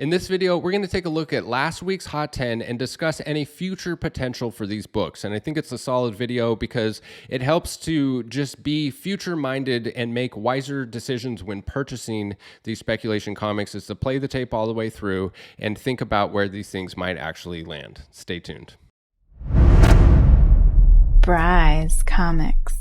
In this video, we're going to take a look at last week's Hot 10 and discuss any future potential for these books. And I think it's a solid video because it helps to just be future-minded and make wiser decisions when purchasing these speculation comics, is to play the tape all the way through and think about where these things might actually land. Stay tuned. Bry's Comics.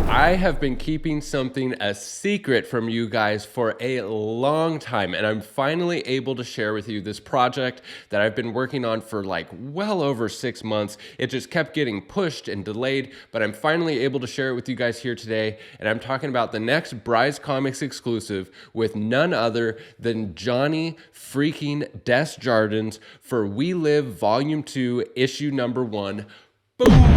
I have been keeping something a secret from you guys for a long time, and I'm finally able to share with you this project that I've been working on for like well over 6 months. It just kept getting pushed and delayed, but I'm finally able to share it with you guys here today, and I'm talking about the next Bry's Comics exclusive with none other than Johnny freaking Desjardins for We Live Volume 2, Issue Number 1. Boom!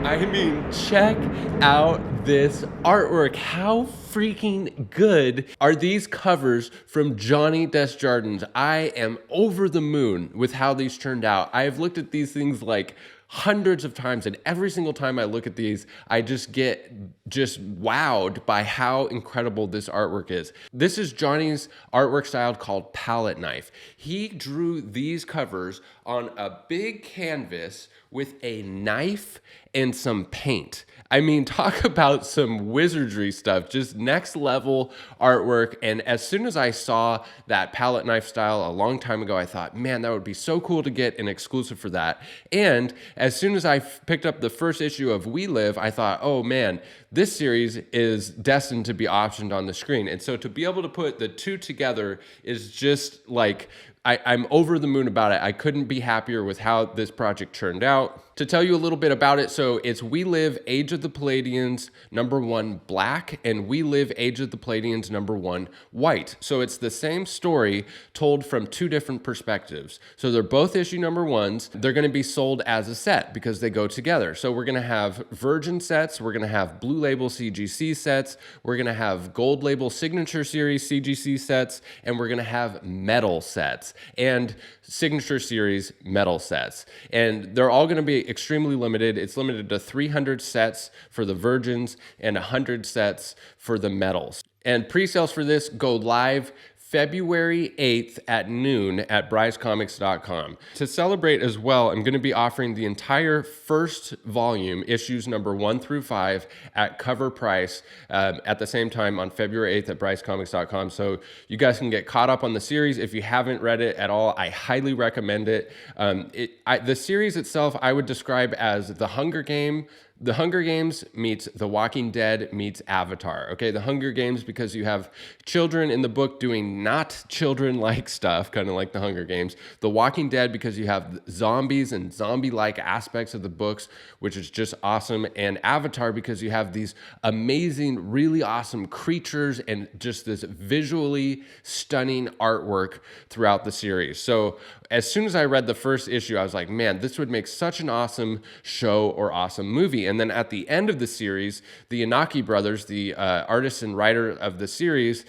I mean, check out this artwork. How freaking good are these covers from Johnny Desjardins? I am over the moon with how these turned out. I have looked at these things like hundreds of times, and every single time I look at these, I just get wowed by how incredible this artwork is. This is Johnny's artwork style called palette knife. He drew these covers on a big canvas with a knife and some paint. I mean, talk about some wizardry stuff, just next level artwork. And as soon as I saw that palette knife style a long time ago, I thought, man, that would be so cool to get an exclusive for that. And as soon as I picked up the first issue of We Live, I thought, oh man, this series is destined to be optioned on the screen. And so to be able to put the two together is just like, I'm over the moon about it. I couldn't be happier with how this project turned out. To tell you a little bit about it, so it's We Live Age of the Palladians #1 Black and We Live Age of the Palladians #1 White. So it's the same story told from two different perspectives. So they're both issue #1s. They're going to be sold as a set because they go together. So we're going to have Virgin sets, we're going to have Blue Label CGC sets, we're going to have Gold Label Signature Series CGC sets, and we're going to have metal sets and Signature Series metal sets. And they're all going to be extremely limited. It's limited to 300 sets for the Virgins and 100 sets for the metals. And pre-sales for this go live February 8th at noon at bryscomics.com. To celebrate as well, I'm going to be offering the entire first volume, issues #1 through 5, at cover price at the same time on February 8th at bryscomics.com. So you guys can get caught up on the series. If you haven't read it at all, I highly recommend it. The series itself, I would describe as The Hunger Games meets The Walking Dead meets Avatar. Okay, The Hunger Games because you have children in the book doing not children-like stuff, kind of like The Hunger Games. The Walking Dead because you have zombies and zombie-like aspects of the books, which is just awesome. And Avatar because you have these amazing, really awesome creatures and just this visually stunning artwork throughout the series. So as soon as I read the first issue, I was like, man, this would make such an awesome show or awesome movie. And then at the end of the series, the Yanaki brothers, the artist and writer of the series,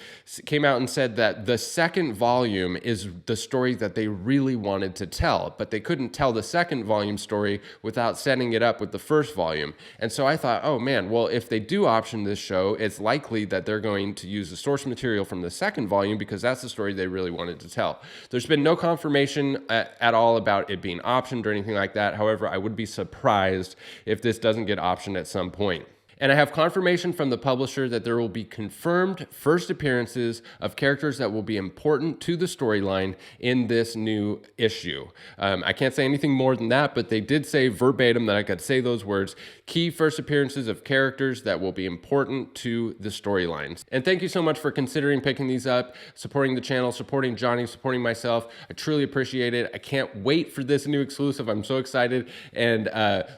came out and said that the second volume is the story that they really wanted to tell, but they couldn't tell the second volume story without setting it up with the first volume. And so I thought, oh man, well, if they do option this show, it's likely that they're going to use the source material from the second volume because that's the story they really wanted to tell. There's been no confirmation at all about it being optioned or anything like that. However, I would be surprised if this doesn't get optioned at some point. And I have confirmation from the publisher that there will be confirmed first appearances of characters that will be important to the storyline in this new issue. I can't say anything more than that, but they did say verbatim that I could say those words: key first appearances of characters that will be important to the storylines. And thank you so much for considering picking these up, supporting the channel, supporting Johnny, supporting myself. I truly appreciate it. I can't wait for this new exclusive. I'm so excited. And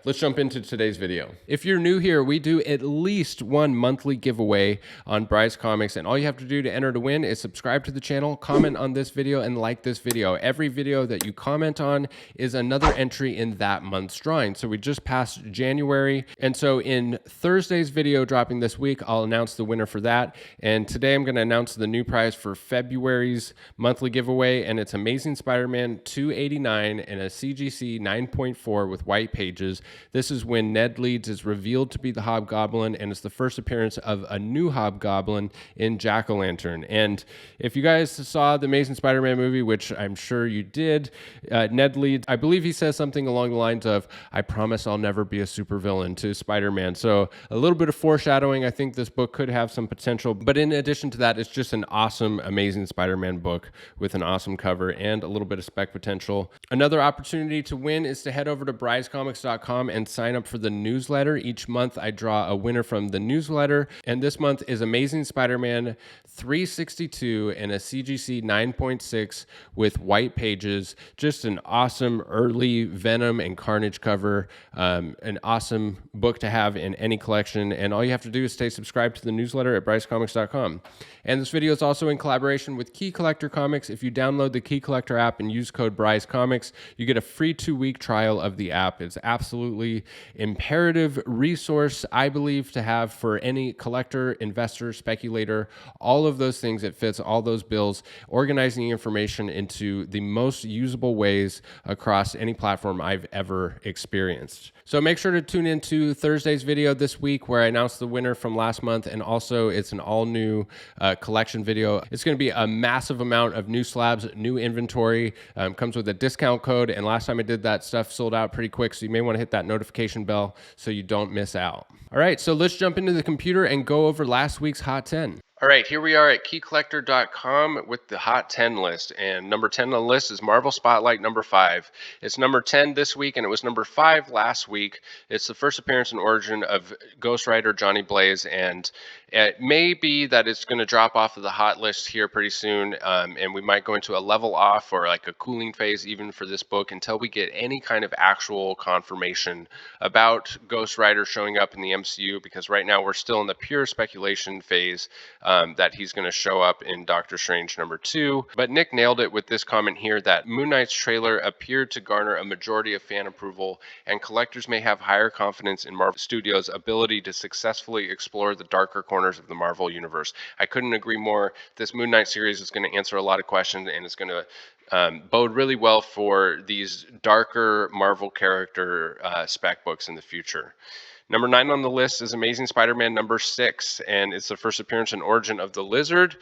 let's jump into today's video. If you're new here, we do at least one monthly giveaway on Bry's Comics, and all you have to do to enter to win is subscribe to the channel, comment on this video, and like this video. Every video that you comment on is another entry in that month's drawing. So we just passed January, and so in Thursday's video dropping this week, I'll announce the winner for that. And today I'm going to announce the new prize for February's monthly giveaway, and it's Amazing Spider-Man 289 and a CGC 9.4 with white pages. This is when Ned Leeds is revealed to be the Hobgoblin Hobgoblin, and it's the first appearance of a new Hobgoblin in Jack-o'-lantern. And if you guys saw the Amazing Spider-Man movie, which I'm sure you did, Ned Leeds, I believe he says something along the lines of, "I promise I'll never be a supervillain," to Spider-Man. So a little bit of foreshadowing. I think this book could have some potential. But in addition to that, it's just an awesome, Amazing Spider-Man book with an awesome cover and a little bit of spec potential. Another opportunity to win is to head over to brycecomics.com and sign up for the newsletter. Each month I draw a winner from the newsletter, and this month is Amazing Spider-Man 362 and a CGC 9.6 with white pages. Just an awesome early Venom and Carnage cover. An awesome book to have in any collection, and all you have to do is stay subscribed to the newsletter at brycecomics.com. And this video is also in collaboration with Key Collector Comics. If you download the Key Collector app and use code BryceComics, you get a free 2-week trial of the app. It's absolutely imperative resource, I believe, to have for any collector, investor, speculator, all of those things. It fits all those bills, organizing information into the most usable ways across any platform I've ever experienced. So make sure to tune into Thursday's video this week where I announced the winner from last month, and also it's an all-new collection video. It's going to be a massive amount of new slabs, new inventory, comes with a discount code, and last time I did that, stuff sold out pretty quick, so you may want to hit that notification bell so you don't miss out. All right, so let's jump into the computer and go over last week's Hot 10. All right, here we are at keycollector.com with the Hot 10 list, and number 10 on the list is Marvel Spotlight number 5. It's number 10 this week, and it was number 5 last week. It's the first appearance and origin of Ghost Rider Johnny Blaze, and it may be that it's going to drop off of the hot list here pretty soon, and we might go into a level off or like a cooling phase even for this book until we get any kind of actual confirmation about Ghost Rider showing up in the MCU, because right now we're still in the pure speculation phase that he's going to show up in Doctor Strange number 2. But Nick nailed it with this comment here that Moon Knight's trailer appeared to garner a majority of fan approval, and collectors may have higher confidence in Marvel Studios' ability to successfully explore the darker corners of the Marvel Universe. I couldn't agree more. This Moon Knight series is going to answer a lot of questions, and it's going to bode really well for these darker Marvel character spec books in the future. Number 9 on the list is Amazing Spider-Man number 6, and it's the first appearance and origin of the Lizard,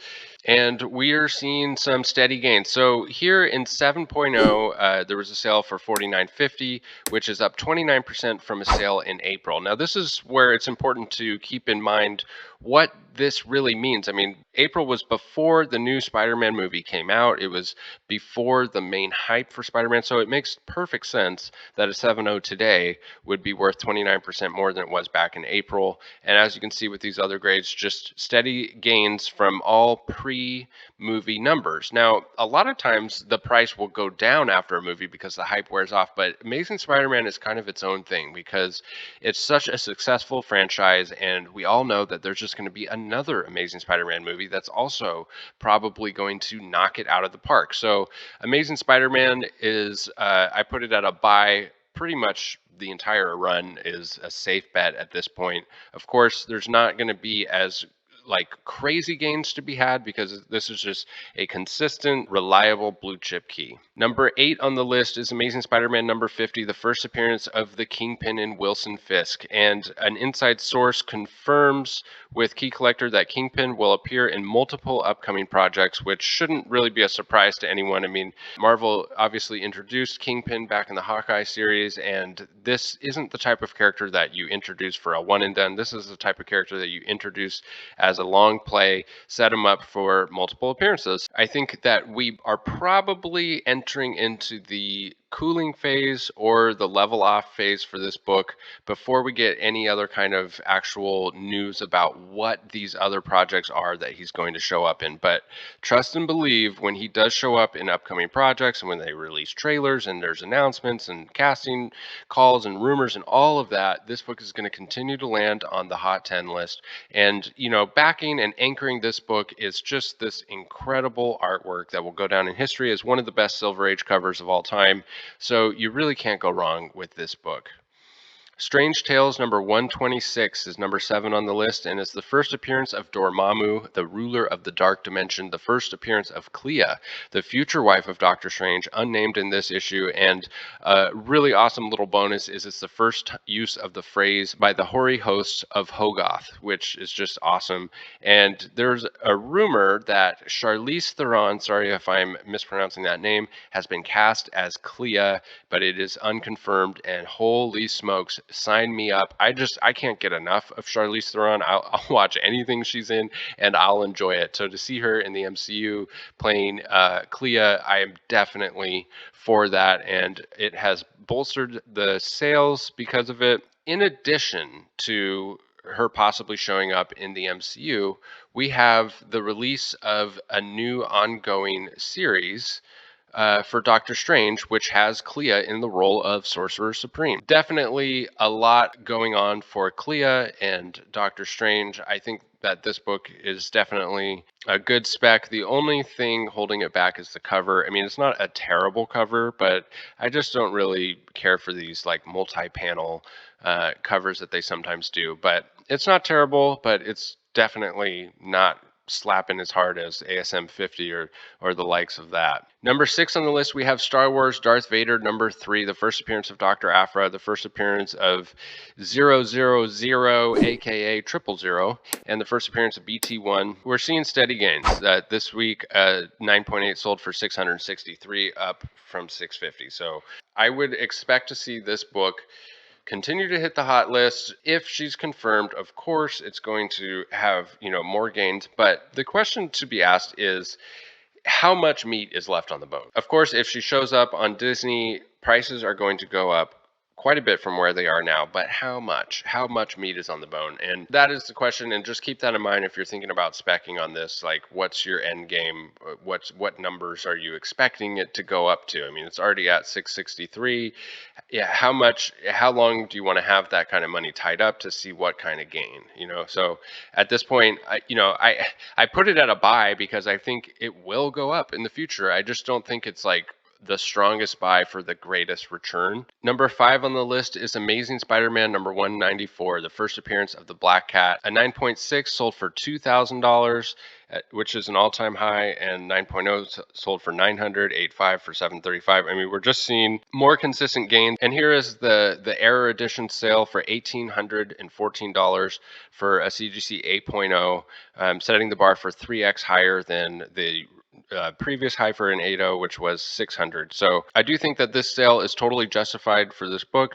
and we are seeing some steady gains. So here in 7.0, there was a sale for $49.50, which is up 29% from a sale in April. Now, this is where it's important to keep in mind what this really means. I mean, April was before the new Spider-Man movie came out. It was before the main hype for Spider-Man, so it makes perfect sense that a 7.0 today would be worth 29% more than it was back in April. And as you can see with these other grades, just steady gains from all pre-movie numbers. Now, a lot of times the price will go down after a movie because the hype wears off, but Amazing Spider-Man is kind of its own thing because it's such a successful franchise, and we all know that there's just going to be another Amazing Spider-Man movie that's also probably going to knock it out of the park. So Amazing Spider-Man is, I put it at a buy. Pretty much the entire run is a safe bet at this point. Of course, there's not going to be as crazy gains to be had because this is just a consistent, reliable blue chip key. Number 8 on the list is Amazing Spider-Man number 50, the first appearance of the Kingpin in Wilson Fisk. And an inside source confirms with Key Collector that Kingpin will appear in multiple upcoming projects, which shouldn't really be a surprise to anyone. I mean, Marvel obviously introduced Kingpin back in the Hawkeye series, and this isn't the type of character that you introduce for a one and done. This is the type of character that you introduce as a long play, set him up for multiple appearances. I think that we are probably entering into the cooling phase or the level off phase for this book before we get any other kind of actual news about what these other projects are that he's going to show up in. But trust and believe, when he does show up in upcoming projects and when they release trailers and there's announcements and casting calls and rumors and all of that, this book is going to continue to land on the Hot 10 list. And, you know, backing and anchoring this book is just this incredible artwork that will go down in history as one of the best Silver Age covers of all time. So you really can't go wrong with this book. Strange Tales number 126 is number 7 on the list, and it's the first appearance of Dormammu, the ruler of the Dark Dimension, the first appearance of Clea, the future wife of Doctor Strange, unnamed in this issue, and a really awesome little bonus is it's the first use of the phrase by the hoary hosts of Hogoth, which is just awesome. And there's a rumor that Charlize Theron, sorry if I'm mispronouncing that name, has been cast as Clea, but it is unconfirmed, and holy smokes, sign me up. I can't get enough of Charlize Theron. I'll watch anything she's in and I'll enjoy it. So to see her in the MCU playing Clea, I am definitely for that, and it has bolstered the sales because of it. In addition to her possibly showing up in the MCU, we have the release of a new ongoing series for Doctor Strange, which has Clea in the role of Sorcerer Supreme. Definitely a lot going on for Clea and Doctor Strange. I think that this book is definitely a good spec. The only thing holding it back is the cover. I mean, it's not a terrible cover, but I just don't really care for these like multi-panel covers that they sometimes do. But it's not terrible, but it's definitely not slapping as hard as ASM 50 or the likes of that. Number 6 on the list, we have Star Wars Darth Vader. Number 3, the first appearance of Dr. Aphra, the first appearance of 000, aka 000, and the first appearance of BT1. We're seeing steady gains. This week, 9.8 sold for 663, up from 650. So I would expect to see this book continue to hit the hot list. If she's confirmed, of course, it's going to have, more gains. But the question to be asked is, how much meat is left on the bone? Of course, if she shows up on Disney, prices are going to go up quite a bit from where they are now, but how much? How much meat is on the bone? And that is the question, and just keep that in mind if you're thinking about speccing on this. Like, what's your end game? What numbers are you expecting it to go up to? I mean, it's already at 663. Yeah, how long do you want to have that kind of money tied up to see what kind of gain? So at this point, I put it at a buy because I think it will go up in the future. I just don't think it's like the strongest buy for the greatest return. Number 5 on the list is Amazing Spider-Man number 194, the first appearance of the Black Cat. A 9.6 sold for $2,000, which is an all-time high, and 9.0 sold for $900, 8.5 for $735. I mean, we're just seeing more consistent gains. And here is the Error Edition sale for $1,814 for a CGC 8.0, setting the bar for 3x higher than the previous high for an 8.0, which was 600. So I do think that this sale is totally justified for this book,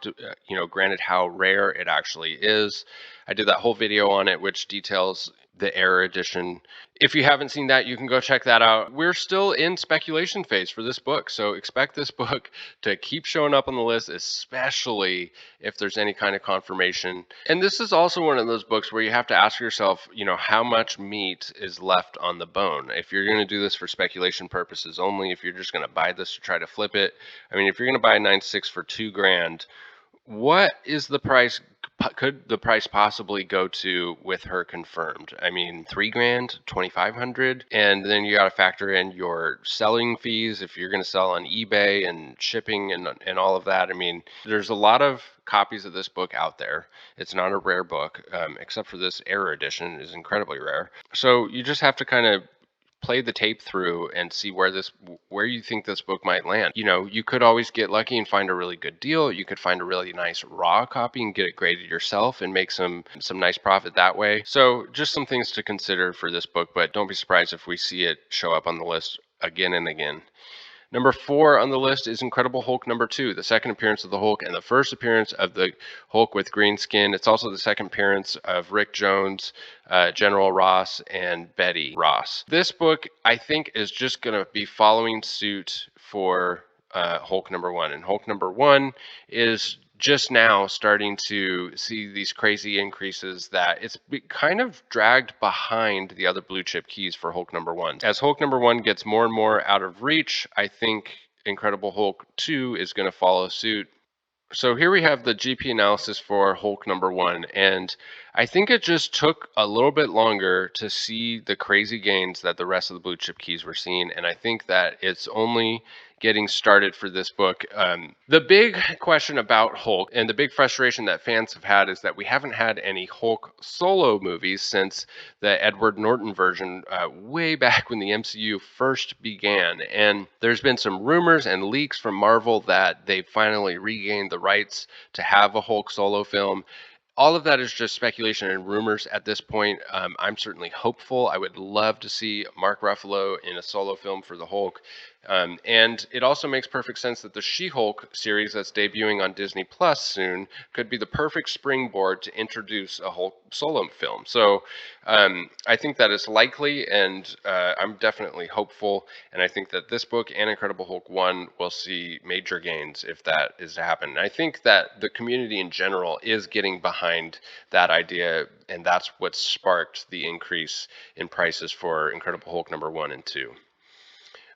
granted how rare it actually is. I did that whole video on it, which details the Error Edition. If you haven't seen that, you can go check that out. We're still in speculation phase for this book, so expect this book to keep showing up on the list, especially if there's any kind of confirmation. And this is also one of those books where you have to ask yourself, how much meat is left on the bone. If you're going to do this for speculation purposes only, if you're just going to buy this to try to flip it, I mean, if you're going to buy a 9.6 for $2,000, what is the price? Could the price possibly go to with her confirmed? I mean, $3,000, $2,500, and then you got to factor in your selling fees if you're going to sell on eBay and shipping and all of that. I mean, there's a lot of copies of this book out there. It's not a rare book, except for this Error Edition is incredibly rare. So you just have to kind of play the tape through and see where you think this book might land. You could always get lucky and find a really good deal. You could find a really nice raw copy and get it graded yourself and make some nice profit that way. So just some things to consider for this book, but don't be surprised if we see it show up on the list again and again. Number 4 on the list is Incredible Hulk number 2, the second appearance of the Hulk and the first appearance of the Hulk with green skin. It's also the second appearance of Rick Jones, General Ross, and Betty Ross. This book, I think, is just going to be following suit for Hulk number 1. And Hulk number 1 is just now starting to see these crazy increases that it's kind of dragged behind the other blue chip keys for Hulk number 1. As Hulk number 1 gets more and more out of reach, I think Incredible Hulk 2 is going to follow suit. So here we have the GP analysis for Hulk number 1, and I think it just took a little bit longer to see the crazy gains that the rest of the blue chip keys were seeing, and I think that it's only getting started for this book. The big question about Hulk and the big frustration that fans have had is that we haven't had any Hulk solo movies since the Edward Norton version way back when the MCU first began. And there's been some rumors and leaks from Marvel that they finally regained the rights to have a Hulk solo film. All of that is just speculation and rumors at this point. I'm certainly hopeful. I would love to see Mark Ruffalo in a solo film for the Hulk. And it also makes perfect sense that the She-Hulk series that's debuting on Disney Plus soon could be the perfect springboard to introduce a Hulk solo film. So I think that is likely, and I'm definitely hopeful. And I think that this book and Incredible Hulk 1 will see major gains if that is to happen. And I think that the community in general is getting behind that idea, and that's what sparked the increase in prices for Incredible Hulk number 1 and 2.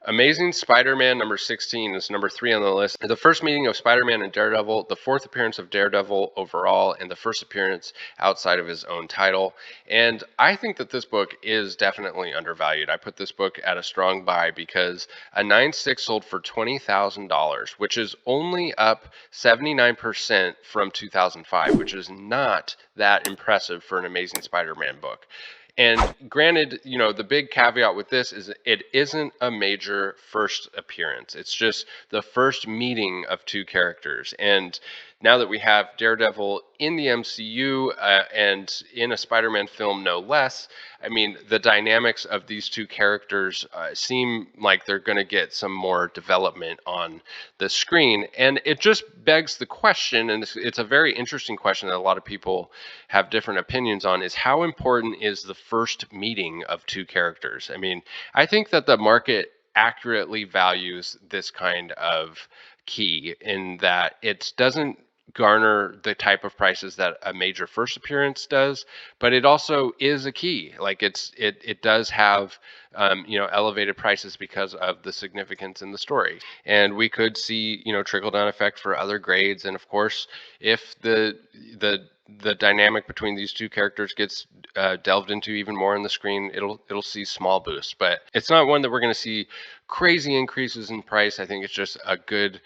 Amazing Spider-Man number 16 is number 3 on the list. The first meeting of Spider-Man and Daredevil, the fourth appearance of Daredevil overall, and the first appearance outside of his own title. And I think that this book is definitely undervalued. I put this book at a strong buy because a 9.6 sold for $20,000, which is only up 79% from 2005, which is not that impressive for an Amazing Spider-Man book. And granted, the big caveat with this is it isn't a major first appearance. It's just the first meeting of two characters. And now that we have Daredevil in the MCU and in a Spider-Man film, no less, I mean, the dynamics of these two characters seem like they're going to get some more development on the screen. And it just begs the question, and it's a very interesting question that a lot of people have different opinions on, is how important is the first meeting of two characters? I mean, I think that the market accurately values this kind of key in that it doesn't garner the type of prices that a major first appearance does, but it also is a key. Like it does have elevated prices because of the significance in the story, and we could see trickle down effect for other grades. And of course, if the dynamic between these two characters gets delved into even more on the screen, it'll see small boosts, but it's not one that we're going to see crazy increases in price. I think it's just a good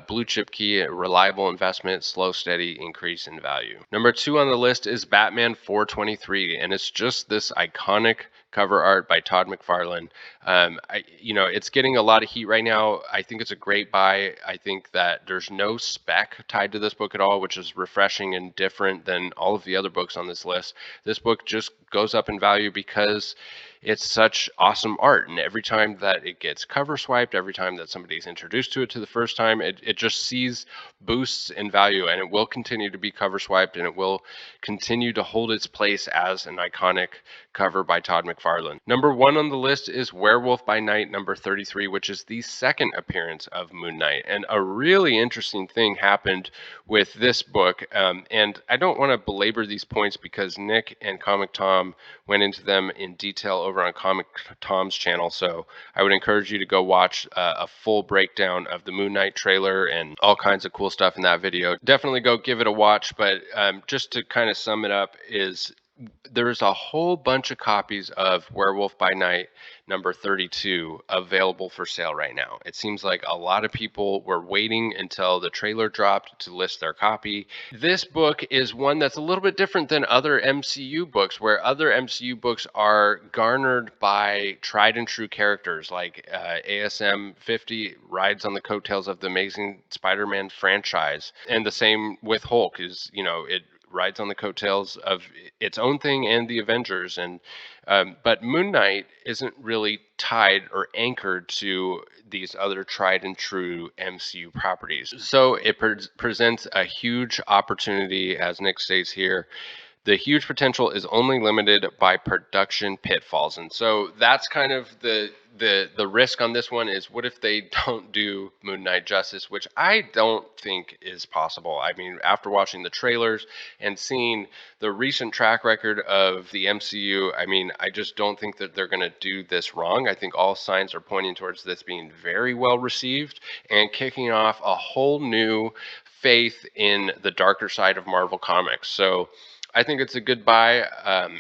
blue chip key, a reliable investment, slow, steady increase in value. Number 2 on the list is Batman 423, and it's just this iconic cover art by Todd McFarlane. It's getting a lot of heat right now. I think it's a great buy. I think that there's no spec tied to this book at all, which is refreshing and different than all of the other books on this list. This book just goes up in value because it's such awesome art, and every time that it gets cover swiped, every time that somebody's introduced to it the first time, it just sees boosts in value, and it will continue to be cover swiped, and it will continue to hold its place as an iconic cover by Todd McFarlane. Number 1 on the list is Werewolf by Night number 33, which is the second appearance of Moon Knight. And a really interesting thing happened with this book, and I don't want to belabor these points because Nick and Comic Tom went into them in detail over on Comic Tom's channel, so I would encourage you to go watch a full breakdown of the Moon Knight trailer and all kinds of cool stuff in that video. Definitely go give it a watch, but just to kind of sum it up is there's a whole bunch of copies of Werewolf by Night number 32 available for sale right now. It seems like a lot of people were waiting until the trailer dropped to list their copy. This book is one that's a little bit different than other MCU books, where other MCU books are garnered by tried and true characters like ASM 50 rides on the coattails of the Amazing Spider-Man franchise. And the same with Hulk is, it rides on the coattails of its own thing and the Avengers. And but Moon Knight isn't really tied or anchored to these other tried and true MCU properties. So it presents a huge opportunity, as Nick states here. The huge potential is only limited by production pitfalls. And so that's kind of the risk on this one is, what if they don't do Moon Knight justice, which I don't think is possible. I mean, after watching the trailers and seeing the recent track record of the MCU, I mean, I just don't think that they're going to do this wrong. I think all signs are pointing towards this being very well received and kicking off a whole new faith in the darker side of Marvel Comics. So I think it's a good buy,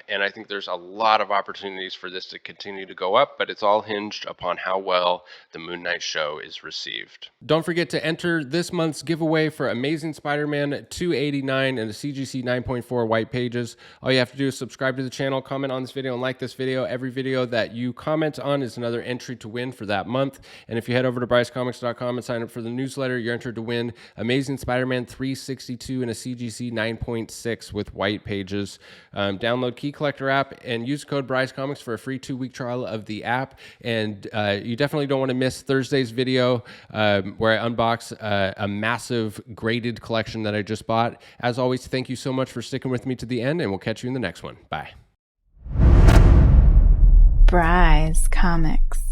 and I think there's a lot of opportunities for this to continue to go up, but it's all hinged upon how well the Moon Knight show is received. Don't forget to enter this month's giveaway for Amazing Spider-Man 289 and the CGC 9.4 white pages. All you have to do is subscribe to the channel, comment on this video, and like this video. Every video that you comment on is another entry to win for that month. And if you head over to brycecomics.com and sign up for the newsletter, you're entered to win Amazing Spider-Man 362 and a CGC 9.6 with white pages. Download Key Collector app and use code BryceComics for a free 2-week trial of the app. And you definitely don't want to miss Thursday's video where I unbox a massive graded collection that I just bought. As always, thank you so much for sticking with me to the end, and we'll catch you in the next one. Bye. Bryce Comics.